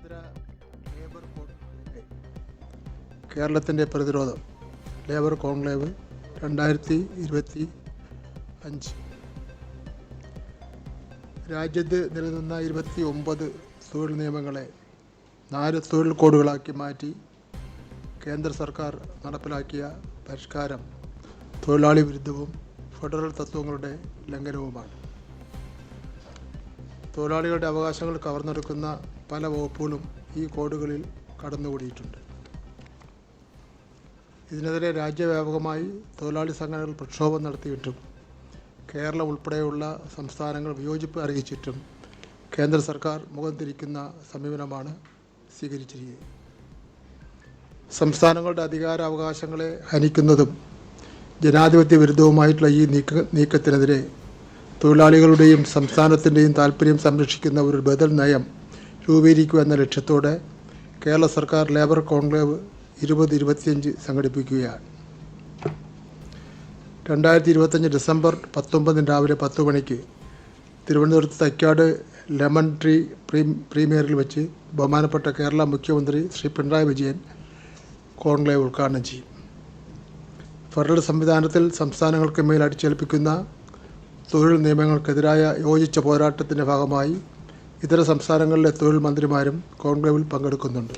കേന്ദ്ര ലേബർ കേരളത്തിൻ്റെ പ്രതിരോധം ലേബർ കോൺക്ലേവ് 2025. രാജ്യത്ത് നിലനിന്ന 29 തൊഴിൽ നിയമങ്ങളെ 4 തൊഴിൽ കോഡുകളാക്കി മാറ്റി കേന്ദ്ര സർക്കാർ നടപ്പിലാക്കിയ പരിഷ്കാരം തൊഴിലാളി വിരുദ്ധവും ഫെഡറൽ തത്വങ്ങളുടെ ലംഘനവുമാണ്. തൊഴിലാളികളുടെ അവകാശങ്ങൾ കവർന്നെടുക്കുന്ന പല വകുപ്പുകളും ഈ കോഡുകളിൽ കടന്നുകൂടിയിട്ടുണ്ട്. ഇതിനെതിരെ രാജ്യവ്യാപകമായി തൊഴിലാളി സംഘടനകൾ പ്രക്ഷോഭം നടത്തിയിട്ടും കേരളം ഉൾപ്പെടെയുള്ള സംസ്ഥാനങ്ങൾ വിയോജിപ്പ് അറിയിച്ചിട്ടും കേന്ദ്ര സർക്കാർ മുഖം തിരിക്കുന്ന സമീപനമാണ് സ്വീകരിച്ചിരിക്കുന്നത്. സംസ്ഥാനങ്ങളുടെ അധികാരാവകാശങ്ങളെ ഹനിക്കുന്നതും ജനാധിപത്യ വിരുദ്ധവുമായിട്ടുള്ള ഈ നീക്കത്തിനെതിരെ തൊഴിലാളികളുടെയും സംസ്ഥാനത്തിൻ്റെയും താൽപ്പര്യം സംരക്ഷിക്കുന്ന ഒരു ബദൽ നയം രൂപീകരിക്കുക എന്ന ലക്ഷ്യത്തോടെ കേരള സർക്കാർ ലേബർ കോൺക്ലേവ് 2025 സംഘടിപ്പിക്കുകയാണ്. 2025 ഡിസംബർ 19 രാവിലെ 10 മണിക്ക് തിരുവനന്തപുരത്ത് തൈക്കാട് ലെമൺ ട്രീ പ്രീമിയറിൽ വെച്ച് ബഹുമാനപ്പെട്ട കേരള മുഖ്യമന്ത്രി ശ്രീ പിണറായി വിജയൻ കോൺക്ലേവ് ഉദ്ഘാടനം ചെയ്യും. ഫെഡറൽ സംവിധാനത്തിൽ സംസ്ഥാനങ്ങൾക്ക് മേൽ അടിച്ചേൽപ്പിക്കുന്ന തൊഴിൽ നിയമങ്ങൾക്കെതിരായ യോജിച്ച പോരാട്ടത്തിൻ്റെ ഭാഗമായി ഇതര സംസ്ഥാനങ്ങളിലെ തൊഴിൽ മന്ത്രിമാരും കോൺക്ലേവിൽ പങ്കെടുക്കുന്നുണ്ട്.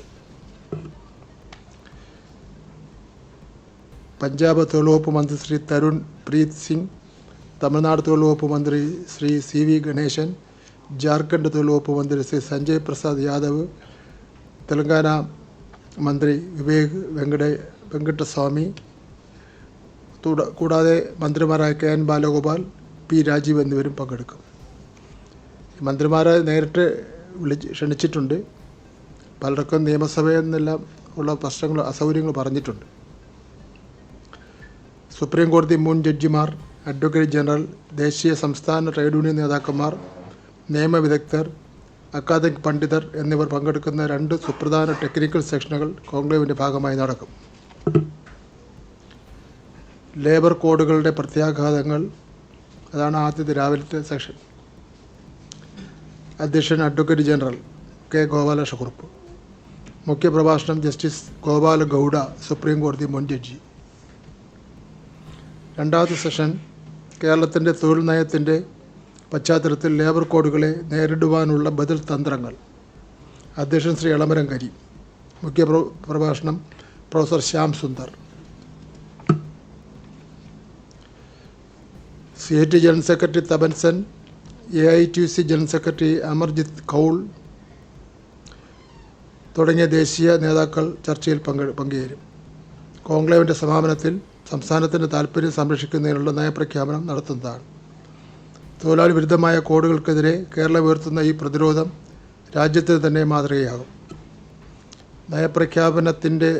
പഞ്ചാബ് തൊഴിൽ വകുപ്പ് മന്ത്രി ശ്രീ തരുൺ പ്രീത് സിംഗ്, തമിഴ്നാട് തൊഴിൽ വകുപ്പ് മന്ത്രി ശ്രീ CV ഗണേശൻ, ജാർഖണ്ഡ് തൊഴിൽ വകുപ്പ് മന്ത്രി ശ്രീ സഞ്ജയ് പ്രസാദ് യാദവ്, തെലങ്കാന മന്ത്രി വിവേക് വെങ്കട്ടസ്വാമി, കൂടാതെ മന്ത്രിമാരായ KN ബാലഗോപാൽ, P രാജീവ് എന്നിവരും പങ്കെടുക്കും. മന്ത്രിമാരെ നേരിട്ട് ക്ഷണിച്ചിട്ടുണ്ട്. പലർക്കും നിയമസഭയിൽ നിന്നെല്ലാം ഉള്ള പ്രശ്നങ്ങൾ അസൗകര്യങ്ങൾ പറഞ്ഞിട്ടുണ്ട്. സുപ്രീം കോടതി മുൻ ജഡ്ജിമാർ, അഡ്വക്കേറ്റ് ജനറൽ, ദേശീയ സംസ്ഥാന ട്രേഡ് യൂണിയൻ നേതാക്കന്മാർ, നിയമവിദഗ്ധർ, അക്കാദമിക് പണ്ഡിതർ എന്നിവർ പങ്കെടുക്കുന്ന 2 സുപ്രധാന ടെക്നിക്കൽ സെഷനുകൾ കോൺക്ലേവിൻ്റെ ഭാഗമായി നടക്കും. ലേബർ കോഡുകളുടെ പ്രത്യാഘാതങ്ങൾ, അതാണ് ആദ്യത്തെ രാവിലത്തെ സെഷൻ. അധ്യക്ഷൻ അഡ്വക്കേറ്റ് ജനറൽ K ഗോപാലകൃഷ്ണക്കുറുപ്പ്. മുഖ്യപ്രഭാഷണം ജസ്റ്റിസ് ഗോപാല ഗൗഡ, സുപ്രീം കോടതി മുൻ ജഡ്ജി. രണ്ടാമത്തെ സെഷൻ കേരളത്തിൻ്റെ തൊഴിൽ നയത്തിൻ്റെ പശ്ചാത്തലത്തിൽ ലേബർ കോഡുകളെ നേരിടുവാനുള്ള ബദൽ തന്ത്രങ്ങൾ. അധ്യക്ഷൻ ശ്രീ എളമരം കരീം. മുഖ്യപ്രഭാഷണം professor Shyam Sundar. CIT general secretary Tapan Sen, AITUC general secretary Amarjeet Kaul തുടങ്ങിയ ദേശീയ നേതാക്കൾ ചർച്ചയിൽ പങ്കുചേരും. കോൺക്ലേവിൻ്റെ സമാപനത്തിൽ സംസ്ഥാനത്തിൻ്റെ താൽപ്പര്യം സംരക്ഷിക്കുന്നതിനുള്ള നയപ്രഖ്യാപനം നടത്തുന്നതാണ്. തൊഴിലാളി വിരുദ്ധമായ കോഡുകൾക്കെതിരെ കേരളം ഉയർത്തുന്ന ഈ പ്രതിരോധം രാജ്യത്തിന് തന്നെ മാതൃകയാകും. നയപ്രഖ്യാപനത്തിൻ്റെ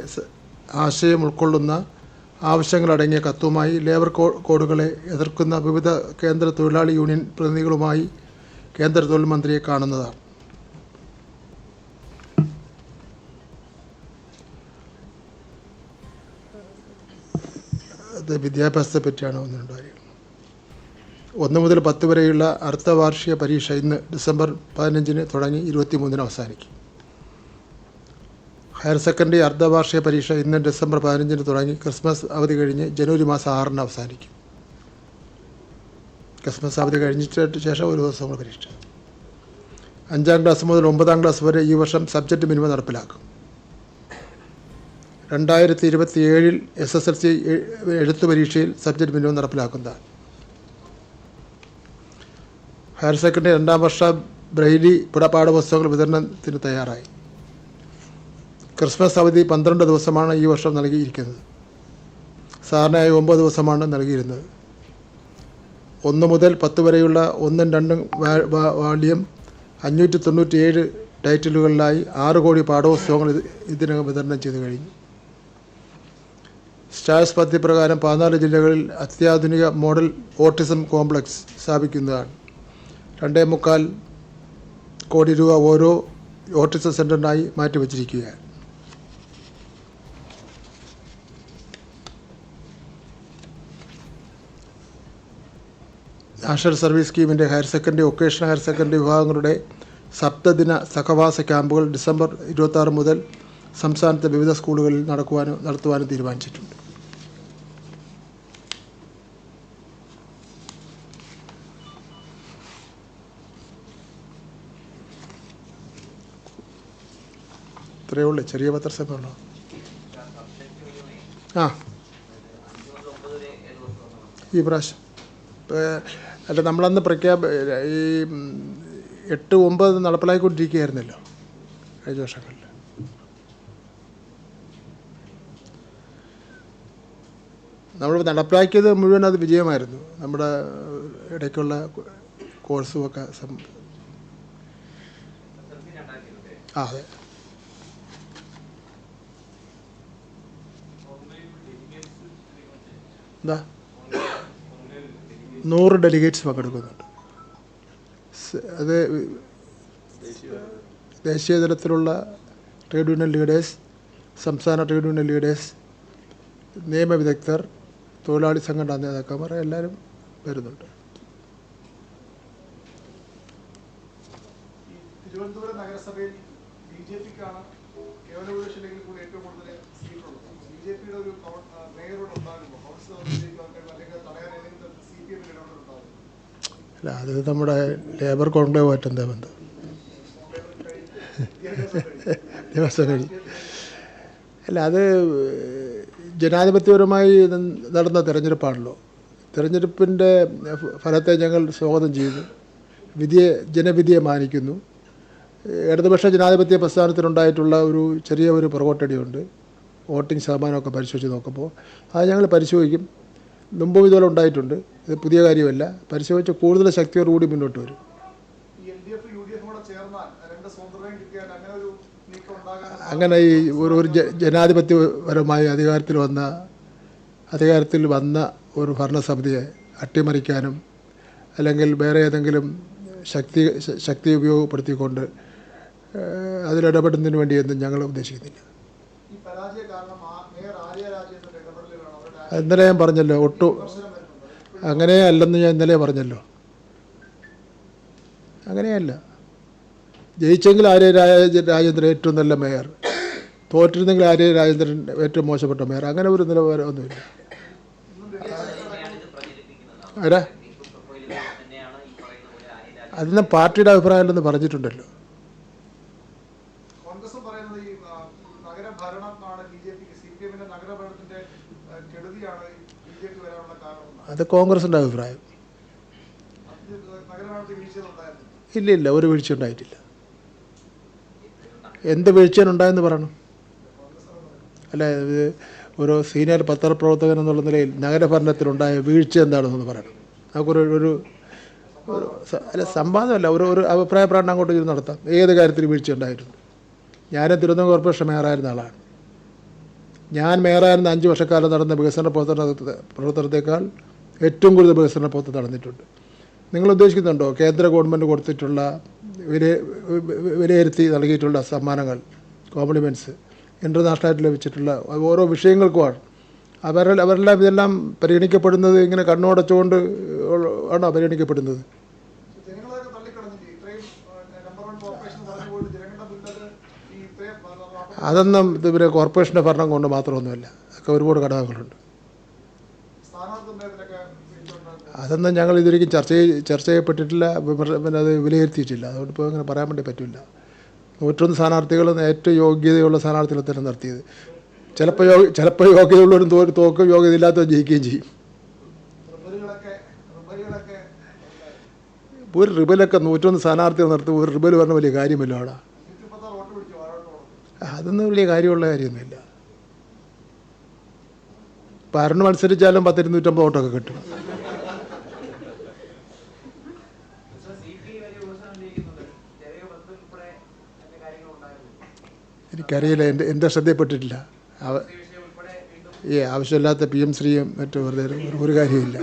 ആശയം ഉൾക്കൊള്ളുന്ന ആവശ്യങ്ങളടങ്ങിയ കത്തുമായി ലേബർ കോഡുകളെ എതിർക്കുന്ന വിവിധ കേന്ദ്ര തൊഴിലാളി യൂണിയൻ പ്രതിനിധികളുമായി കേന്ദ്ര തൊഴിൽ മന്ത്രിയെ കാണുന്നതാണ്. അത് വിദ്യാഭ്യാസത്തെ പറ്റിയാണ് 1-2 കാര്യങ്ങൾ. 1 മുതൽ 10 വരെയുള്ള അർദ്ധവാർഷിക പരീക്ഷ ഇന്ന് ഡിസംബർ 15 തുടങ്ങി 23 അവസാനിക്കും. ഹയർ സെക്കൻഡറി അർദ്ധവാർഷിക പരീക്ഷ ഇന്ന് ഡിസംബർ 15 തുടങ്ങി ക്രിസ്മസ് അവധി കഴിഞ്ഞ് ജനുവരി മാസം 6 അവസാനിക്കും. ക്രിസ്മസ് അവധി കഴിഞ്ഞിട്ട് ശേഷം ഒരു ദിവസം കൂടെ പരീക്ഷ. 5ാം ക്ലാസ് മുതൽ 9ാം ക്ലാസ് വരെ ഈ വർഷം സബ്ജക്റ്റ് മിനിമം നടപ്പിലാക്കും. 2027 SSLC എഴുത്തു പരീക്ഷയിൽ സബ്ജക്റ്റ് മിനിമം നടപ്പിലാക്കുന്നതാണ്. ഹയർ സെക്കൻഡറി 2ാം വർഷ ബ്രെയിലി പാഠപുസ്തകങ്ങൾ വിതരണത്തിന് തയ്യാറായി. ക്രിസ്മസ് അവധി 12 ദിവസമാണ് ഈ വർഷം നൽകിയിരിക്കുന്നത്. സാധാരണയായി 9 ദിവസമാണ് നൽകിയിരുന്നത്. 1 മുതൽ 10 വരെയുള്ള 1ഉം 2ഉം വാള്യം 597 ടൈറ്റിലുകളിലായി 6 കോടി പാഠപുസ്തകങ്ങൾ ഇതിനകം വിതരണം ചെയ്തു കഴിഞ്ഞു. സ്റ്റാർസ് പദ്ധതി പ്രകാരം 14 ജില്ലകളിൽ അത്യാധുനിക മോഡൽ ഓട്ടിസം കോംപ്ലക്സ് സ്ഥാപിക്കുന്നതാണ്. 2.25 കോടി രൂപ ഓരോ ഓട്ടിസം സെൻ്ററിനായി മാറ്റിവച്ചിരിക്കുകയാണ്. നാഷണൽ സർവീസ് സ്കീമിൻ്റെ higher secondary, vocational higher secondary വിഭാഗങ്ങളുടെ സപ്തദിന സഹവാസ ക്യാമ്പുകൾ ഡിസംബർ 26 മുതൽ സംസ്ഥാനത്തെ വിവിധ സ്കൂളുകളിൽ നടത്തുവാനും തീരുമാനിച്ചിട്ടുണ്ട്. ഇത്രയേ ഉള്ളൂ, ചെറിയ പത്രസഭയുള്ളൂ. ഈ പ്രാവശ്യം അല്ല, നമ്മളന്ന് ഈ 8-9 നടപ്പിലാക്കിക്കൊണ്ടിരിക്കുകയായിരുന്നല്ലോ കഴിഞ്ഞ വർഷങ്ങളിൽ. നമ്മൾ നടപ്പിലാക്കിയത് മുഴുവൻ അത് വിജയമായിരുന്നു. നമ്മുടെ ഇടയ്ക്കുള്ള കോഴ്സും ഒക്കെ അതെ. എന്താ 100 ഡെലിഗേറ്റ്സ് പങ്കെടുക്കുന്നുണ്ട്. അത് ദേശീയ തലത്തിലുള്ള ട്രേഡ് യൂണിയൻ ലീഡേഴ്സ്, സംസ്ഥാന ട്രേഡ് യൂണിയൻ ലീഡേഴ്സ്, നിയമവിദഗ്ധർ, തൊഴിലാളി സംഘടനാ നേതാക്കന്മാർ എല്ലാവരും വരുന്നുണ്ട്. തിരുവനന്തപുരം നഗരസഭയിൽ ബിജെപിക്കാണ് കേവല ഭൂരിപക്ഷത്തിലേക്ക് കൂടി ഏറ്റവും കൂടുതൽ സീറ്റുള്ളത്. ബിജെപിയുടെ ഒരു മേയറോട് ഉണ്ടാകുമ്പോൾ അല്ല, അത് നമ്മുടെ ലേബർ കോൺക്ലേവുമായിട്ട് എന്താ ബന്ധം? അല്ല, അത് ജനാധിപത്യപരമായി നടന്ന തെരഞ്ഞെടുപ്പാണല്ലോ. തെരഞ്ഞെടുപ്പിൻ്റെ ഫലത്തെ ഞങ്ങൾ സ്വാഗതം ചെയ്യുന്നു. ജനവിധിയെ മാനിക്കുന്നു. ഇടതുപക്ഷ ജനാധിപത്യ പ്രസ്ഥാനത്തിനുണ്ടായിട്ടുള്ള ചെറിയ പുറകോട്ടടിയുണ്ട്. വോട്ടിംഗ് ശതമാനമൊക്കെ പരിശോധിച്ച് നോക്കുമ്പോൾ അത് ഞങ്ങൾ പരിശോധിക്കും. മുമ്പും ഇതുപോലെ ഉണ്ടായിട്ടുണ്ട്. ഇത് പുതിയ കാര്യമല്ല. പരിശോധിച്ച് കൂടുതൽ ശക്തിയോടുകൂടി മുന്നോട്ട് വരും. അങ്ങനെ ഒരു ജനാധിപത്യപരമായി അധികാരത്തിൽ വന്ന ഒരു ഭരണസമിതിയെ അട്ടിമറിക്കാനും അല്ലെങ്കിൽ വേറെ ഏതെങ്കിലും ശക്തി ഉപയോഗപ്പെടുത്തിക്കൊണ്ട് അതിലിടപെടുന്നതിന് വേണ്ടിയൊന്നും ഞങ്ങൾ ഉദ്ദേശിക്കുന്നില്ല. ഇന്നലെ ഞാൻ പറഞ്ഞല്ലോ, അങ്ങനെ അല്ലെന്ന് ഞാൻ ഇന്നലെ പറഞ്ഞല്ലോ. അങ്ങനെയല്ല. ജയിച്ചെങ്കിൽ രാജേന്ദ്രൻ ഏറ്റവും നല്ല മേയർ, തോറ്റിരുന്നെങ്കിൽ രാജേന്ദ്രൻ ഏറ്റവും മോശപ്പെട്ട മേയർ, അങ്ങനെ ഒരു നിലവാരം ഒന്നുമില്ല. ആരാ അതിന് പാർട്ടിയുടെ അഭിപ്രായമല്ലെന്ന് പറഞ്ഞിട്ടുണ്ടല്ലോ. അത് കോൺഗ്രസിൻ്റെ അഭിപ്രായം. ഇല്ല, ഒരു വീഴ്ച ഉണ്ടായിട്ടില്ല. എന്ത് വീഴ്ചയുണ്ടായെന്ന് പറയണം. അല്ല, ഇത് ഒരു സീനിയർ പത്രപ്രവർത്തകൻ എന്നുള്ള നിലയിൽ നഗരഭരണത്തിലുണ്ടായ വീഴ്ച എന്താണെന്ന് പറയണം. നമുക്കൊരു അല്ല, സംവാദമല്ല, ഒരു അഭിപ്രായ പ്രകടനം അങ്ങോട്ട് ഇത് നടത്താം. ഏത് കാര്യത്തിൽ വീഴ്ച ഉണ്ടായിട്ടുണ്ട്. ഞാൻ തിരുവനന്തപുരം കോർപ്പറേഷൻ മേയറായിരുന്ന ആളാണ്. ഞാൻ മേയറായിരുന്ന 5 വർഷക്കാലം നടന്ന വികസന പ്രവർത്തനത്തേക്കാൾ ഏറ്റവും കൂടുതൽ വികസന പ്രവർത്തനം നടന്നിട്ടുണ്ട്. നിങ്ങൾ ഉദ്ദേശിക്കുന്നുണ്ടോ കേന്ദ്ര ഗവൺമെൻറ് കൊടുത്തിട്ടുള്ള വിലയിരുത്തി നൽകിയിട്ടുള്ള സമ്മാനങ്ങൾ, കോംപ്ലിമെൻറ്റ്സ്, ഇൻ്റർനാഷണലായിട്ട് ലഭിച്ചിട്ടുള്ള ഓരോ വിഷയങ്ങൾക്കുമാണ് അവരെല്ലാം ഇതെല്ലാം പരിഗണിക്കപ്പെടുന്നത്? ഇങ്ങനെ കണ്ണുടച്ചുകൊണ്ട് ആണോ പരിഗണിക്കപ്പെടുന്നത്? അതൊന്നും ഇവരെ കോർപ്പറേഷൻ്റെ ഭരണം കൊണ്ട് മാത്രമൊന്നുമല്ല. അതൊക്കെ ഒരുപാട് ഘടകങ്ങളുണ്ട്. അതൊന്നും ഞങ്ങൾ ഇതുവരെയും ചർച്ച ചെയ്യപ്പെട്ടിട്ടില്ല, പിന്നെ അത് വിലയിരുത്തിയിട്ടില്ല. അതുകൊണ്ട് ഇപ്പോൾ അങ്ങനെ പറയാൻ വേണ്ടി പറ്റില്ല. 101 സ്ഥാനാർത്ഥികളും ഏറ്റവും യോഗ്യതയുള്ള സ്ഥാനാർത്ഥികളെ തന്നെ നടത്തിയത്. ചിലപ്പോൾ യോഗ്യതയുള്ളവരും തോക്കും, യോഗ്യതയില്ലാത്തവരും ജയിക്കുകയും ചെയ്യും. ഒരു റിബലൊക്കെ 101 സ്ഥാനാർത്ഥികൾ നടത്തും. ഒരു റിബൽ പറഞ്ഞ വലിയ കാര്യമല്ല അവിടെ. അതൊന്നും വലിയ കാര്യമുള്ള കാര്യമൊന്നുമില്ല. ഇപ്പോൾ ആരണം മത്സരിച്ചാലും 10-250 വോട്ടൊക്കെ കിട്ടും. എനിക്കറിയില്ല, എൻ്റെ ശ്രദ്ധയിൽപ്പെട്ടിട്ടില്ല. ആവശ്യമില്ലാത്ത PM-ശ്രീയും മറ്റും വെറുതെ ഒരു കാര്യമില്ല.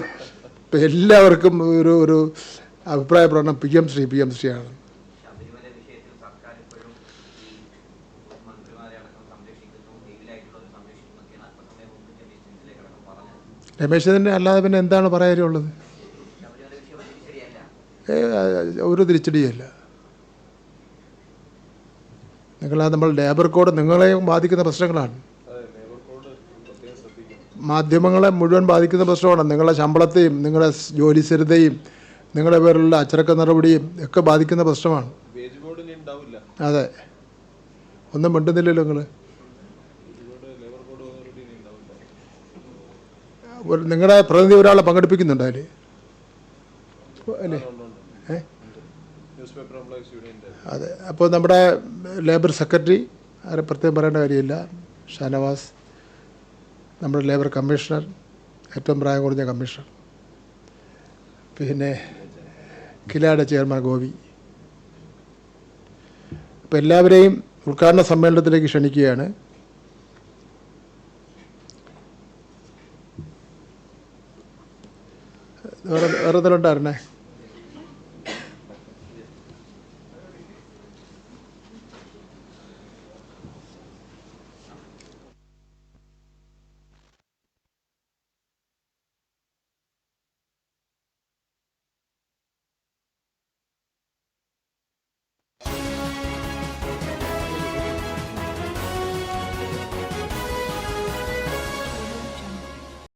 ഇപ്പം എല്ലാവർക്കും ഒരു അഭിപ്രായ പ്രകടനം PM-ശ്രീ ആണ്. രമേശ് തന്നെ അല്ലാതെ പിന്നെ എന്താണ് പറയാനുള്ളത്? ഒരു തിരിച്ചടിയല്ല. നമ്മൾ ലേബർ കോഡ് നിങ്ങളെയും ബാധിക്കുന്ന പ്രശ്നങ്ങളാണ്. മാധ്യമങ്ങളെ മുഴുവൻ ബാധിക്കുന്ന പ്രശ്നമാണ്. നിങ്ങളുടെ ശമ്പളത്തെയും നിങ്ങളുടെ ജോലി സ്ഥിരതയും നിങ്ങളുടെ പേരിലുള്ള അച്ചടക്ക നടപടിയും ഒക്കെ ബാധിക്കുന്ന പ്രശ്നമാണ്. അതെ, ഒന്നും മിണ്ടുന്നില്ലല്ലോ നിങ്ങൾ. നിങ്ങളുടെ പ്രതിനിധി ഒരാളെ പങ്കെടുപ്പിക്കുന്നുണ്ട് അതിൽ അല്ലേ? അതെ. അപ്പോൾ നമ്മുടെ ലേബർ സെക്രട്ടറി ആരെ പ്രത്യേകം പറയേണ്ട കാര്യമില്ല, ഷാനവാസ്. നമ്മുടെ ലേബർ കമ്മീഷണർ, ഏറ്റവും പ്രായം കുറഞ്ഞ കമ്മീഷണർ. പിന്നെ കിലയുടെ ചെയർമാൻ ഗോപി. അപ്പോൾ എല്ലാവരെയും ഉദ്ഘാടന സമ്മേളനത്തിലേക്ക് ക്ഷണിക്കുകയാണ്. വേറെ എന്തെങ്കിലും ഉണ്ടായിരുന്നേ?